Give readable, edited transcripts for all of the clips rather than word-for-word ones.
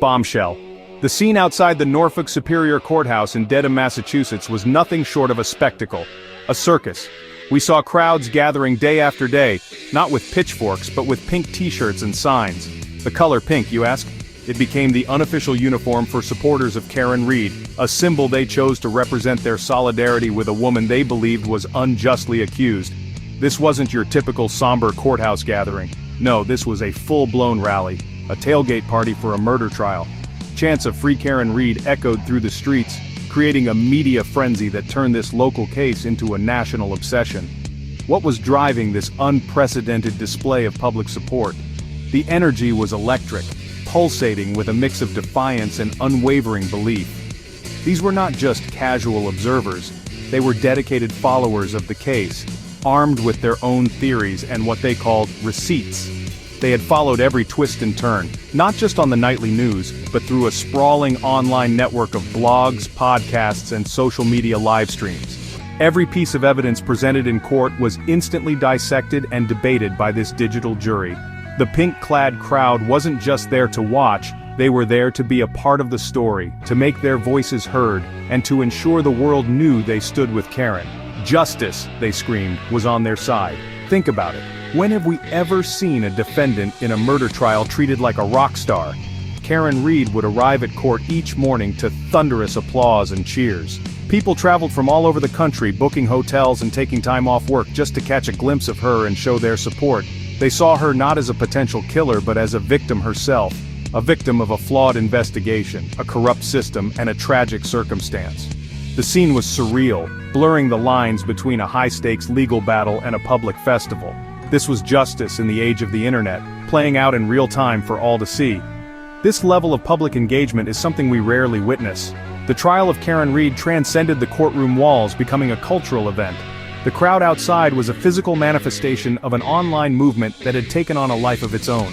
Bombshell. The scene outside the Norfolk Superior Courthouse in Dedham, Massachusetts was nothing short of a spectacle. A circus. We saw crowds gathering day after day, not with pitchforks but with pink t-shirts and signs. The color pink, you ask? It became the unofficial uniform for supporters of Karen Read, a symbol they chose to represent their solidarity with a woman they believed was unjustly accused. This wasn't your typical somber courthouse gathering. No, this was a full-blown rally, a tailgate party for a murder trial. Chants of Free Karen Read echoed through the streets, creating a media frenzy that turned this local case into a national obsession. What was driving this unprecedented display of public support? The energy was electric, pulsating with a mix of defiance and unwavering belief. These were not just casual observers, they were dedicated followers of the case, armed with their own theories and what they called receipts. They had followed every twist and turn, not just on the nightly news, but through a sprawling online network of blogs, podcasts, and social media live streams. Every piece of evidence presented in court was instantly dissected and debated by this digital jury. The pink-clad crowd wasn't just there to watch, they were there to be a part of the story, to make their voices heard, and to ensure the world knew they stood with Karen. Justice, they screamed, was on their side. Think about it. When have we ever seen a defendant in a murder trial treated like a rock star? Karen Read would arrive at court each morning to thunderous applause and cheers. People traveled from all over the country, booking hotels and taking time off work just to catch a glimpse of her and show their support. They saw her not as a potential killer but as a victim herself, a victim of a flawed investigation, a corrupt system, and a tragic circumstance. The scene was surreal, blurring the lines between a high-stakes legal battle and a public festival. This was justice in the age of the internet, playing out in real time for all to see. This level of public engagement is something we rarely witness. The trial of Karen Read transcended the courtroom walls, becoming a cultural event. The crowd outside was a physical manifestation of an online movement that had taken on a life of its own.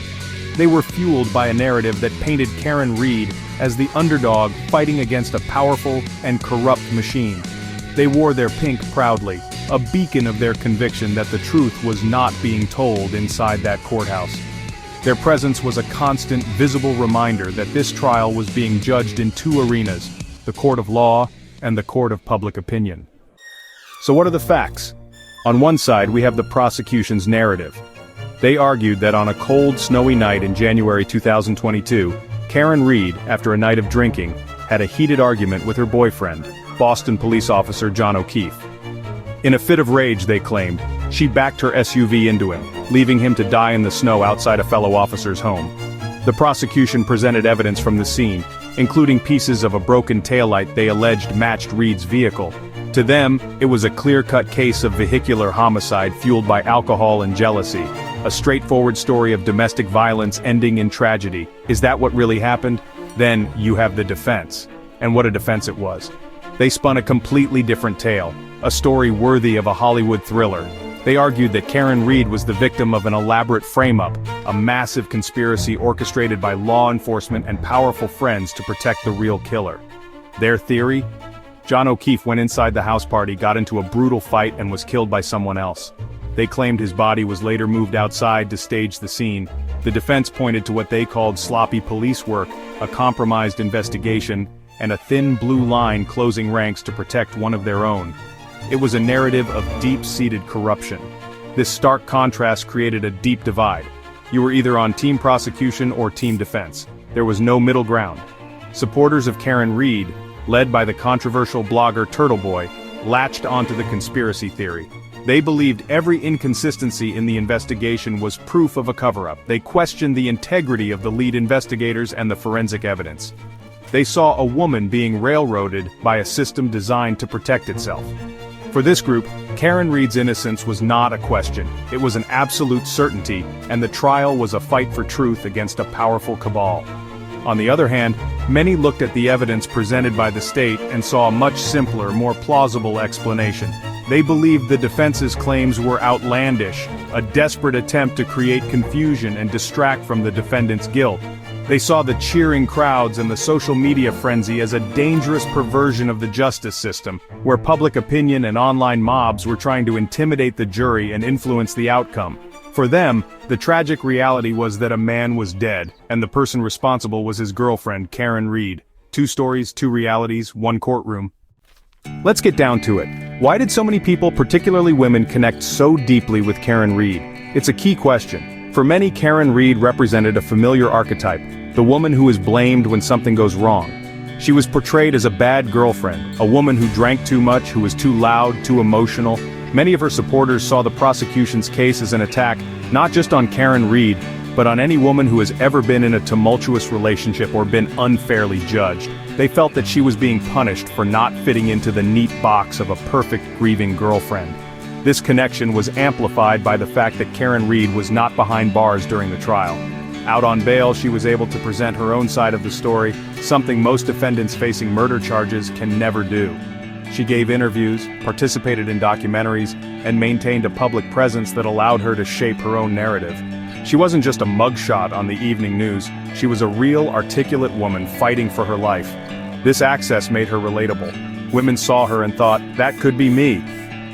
They were fueled by a narrative that painted Karen Read as the underdog fighting against a powerful and corrupt machine. They wore their pink proudly, a beacon of their conviction that the truth was not being told inside that courthouse. Their presence was a constant, visible reminder that this trial was being judged in two arenas, the court of law and the court of public opinion. So what are the facts? On one side we have the prosecution's narrative. They argued that on a cold, snowy night in January 2022, Karen Read, after a night of drinking, had a heated argument with her boyfriend, Boston police officer John O'Keefe. In a fit of rage, they claimed, she backed her SUV into him, leaving him to die in the snow outside a fellow officer's home. The prosecution presented evidence from the scene, including pieces of a broken taillight they alleged matched Read's vehicle. To them, it was a clear-cut case of vehicular homicide fueled by alcohol and jealousy, a straightforward story of domestic violence ending in tragedy. Is that what really happened? Then you have the defense. And what a defense it was. They spun a completely different tale, a story worthy of a Hollywood thriller. They argued that Karen Read was the victim of an elaborate frame-up, a massive conspiracy orchestrated by law enforcement and powerful friends to protect the real killer. Their theory? John O'Keefe went inside the house party, got into a brutal fight, and was killed by someone else. They claimed his body was later moved outside to stage the scene. The defense pointed to what they called sloppy police work, a compromised investigation, and a thin blue line closing ranks to protect one of their own. It was a narrative of deep-seated corruption. This stark contrast created a deep divide. You were either on team prosecution or team defense. There was no middle ground. Supporters of Karen Read, led by the controversial blogger Turtleboy, latched onto the conspiracy theory. They believed every inconsistency in the investigation was proof of a cover-up. They questioned the integrity of the lead investigators and the forensic evidence. They saw a woman being railroaded by a system designed to protect itself. For this group, Karen Read's innocence was not a question. It was an absolute certainty, and the trial was a fight for truth against a powerful cabal. On the other hand, many looked at the evidence presented by the state and saw a much simpler, more plausible explanation. They believed the defense's claims were outlandish, a desperate attempt to create confusion and distract from the defendant's guilt. They saw the cheering crowds and the social media frenzy as a dangerous perversion of the justice system, where public opinion and online mobs were trying to intimidate the jury and influence the outcome. For them, the tragic reality was that a man was dead, and the person responsible was his girlfriend, Karen Reed. 2 stories, 2 realities, 1 courtroom. Let's get down to it. Why did so many people, particularly women, connect so deeply with Karen Reed? It's a key question. For many, Karen Reed represented a familiar archetype, the woman who is blamed when something goes wrong. She was portrayed as a bad girlfriend, a woman who drank too much, who was too loud, too emotional. Many of her supporters saw the prosecution's case as an attack, not just on Karen Reed, but on any woman who has ever been in a tumultuous relationship or been unfairly judged. They felt that she was being punished for not fitting into the neat box of a perfect grieving girlfriend. This connection was amplified by the fact that Karen Reed was not behind bars during the trial. Out on bail, she was able to present her own side of the story, something most defendants facing murder charges can never do. She gave interviews, participated in documentaries, and maintained a public presence that allowed her to shape her own narrative. She wasn't just a mugshot on the evening news, she was a real, articulate woman fighting for her life. This access made her relatable. Women saw her and thought, that could be me.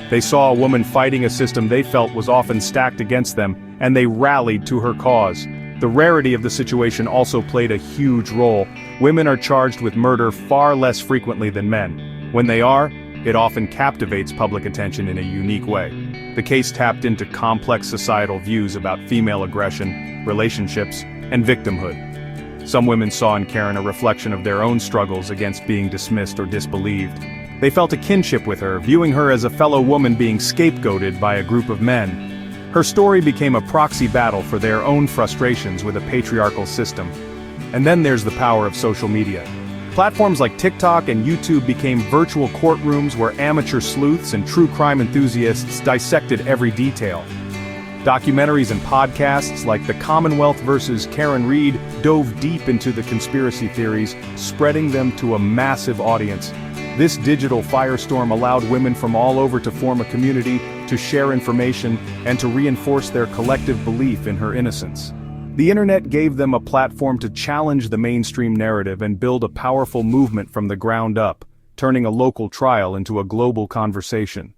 They saw a woman fighting a system they felt was often stacked against them, and they rallied to her cause. The rarity of the situation also played a huge role. Women are charged with murder far less frequently than men. When they are, it often captivates public attention in a unique way. The case tapped into complex societal views about female aggression, relationships, and victimhood. Some women saw in Karen a reflection of their own struggles against being dismissed or disbelieved. They felt a kinship with her, viewing her as a fellow woman being scapegoated by a group of men. Her story became a proxy battle for their own frustrations with a patriarchal system. And then there's the power of social media. Platforms like TikTok and YouTube became virtual courtrooms where amateur sleuths and true crime enthusiasts dissected every detail. Documentaries and podcasts like The Commonwealth vs. Karen Reed dove deep into the conspiracy theories, spreading them to a massive audience. This digital firestorm allowed women from all over to form a community, to share information, and to reinforce their collective belief in her innocence. The internet gave them a platform to challenge the mainstream narrative and build a powerful movement from the ground up, turning a local trial into a global conversation.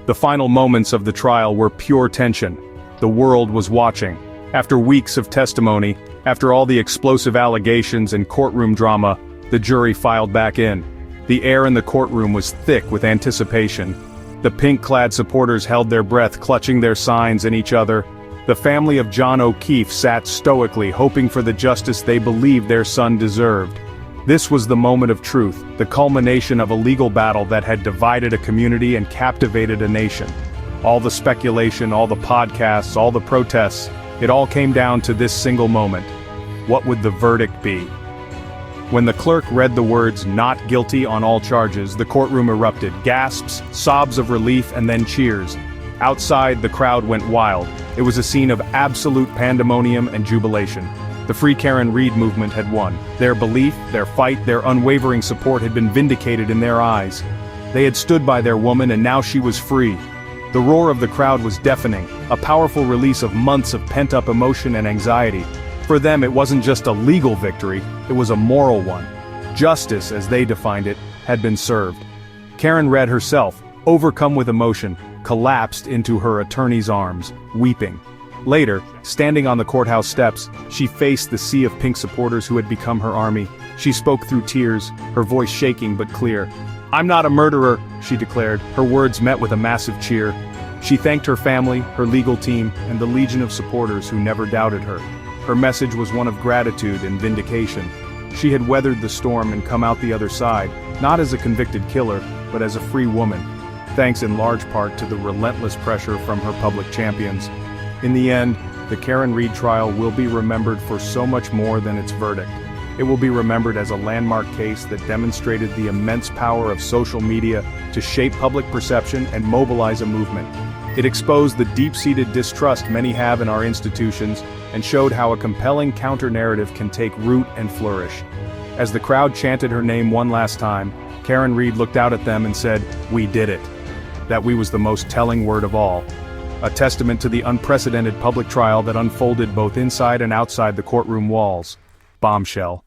The final moments of the trial were pure tension. The world was watching. After weeks of testimony, after all the explosive allegations and courtroom drama, the jury filed back in. The air in the courtroom was thick with anticipation. The pink-clad supporters held their breath, clutching their signs and each other. The family of John O'Keefe sat stoically, hoping for the justice they believed their son deserved. This was the moment of truth, the culmination of a legal battle that had divided a community and captivated a nation. All the speculation, all the podcasts, all the protests, it all came down to this single moment. What would the verdict be? When the clerk read the words, "not guilty on all charges," the courtroom erupted, gasps, sobs of relief, and then cheers. Outside, the crowd went wild. It was a scene of absolute pandemonium and jubilation. The Free Karen Reed movement had won. Their belief, their fight, their unwavering support had been vindicated in their eyes. They had stood by their woman, and now she was free. The roar of the crowd was deafening, a powerful release of months of pent-up emotion and anxiety. For them, it wasn't just a legal victory, it was a moral one. Justice, as they defined it, had been served. Karen Reed herself, overcome with emotion, collapsed into her attorney's arms, weeping. Later, standing on the courthouse steps, she faced the sea of pink supporters who had become her army. She spoke through tears, her voice shaking but clear. "I'm not a murderer," she declared, her words met with a massive cheer. She thanked her family, her legal team, and the legion of supporters who never doubted her. Her message was one of gratitude and vindication. She had weathered the storm and come out the other side, not as a convicted killer, but as a free woman, thanks in large part to the relentless pressure from her public champions. In the end, the Karen Reed trial will be remembered for so much more than its verdict. It will be remembered as a landmark case that demonstrated the immense power of social media to shape public perception and mobilize a movement. It exposed the deep-seated distrust many have in our institutions and showed how a compelling counter-narrative can take root and flourish. As the crowd chanted her name one last time, Karen Reed looked out at them and said, "We did it." That "we" was the most telling word of all. A testament to the unprecedented public trial that unfolded both inside and outside the courtroom walls. Bombshell.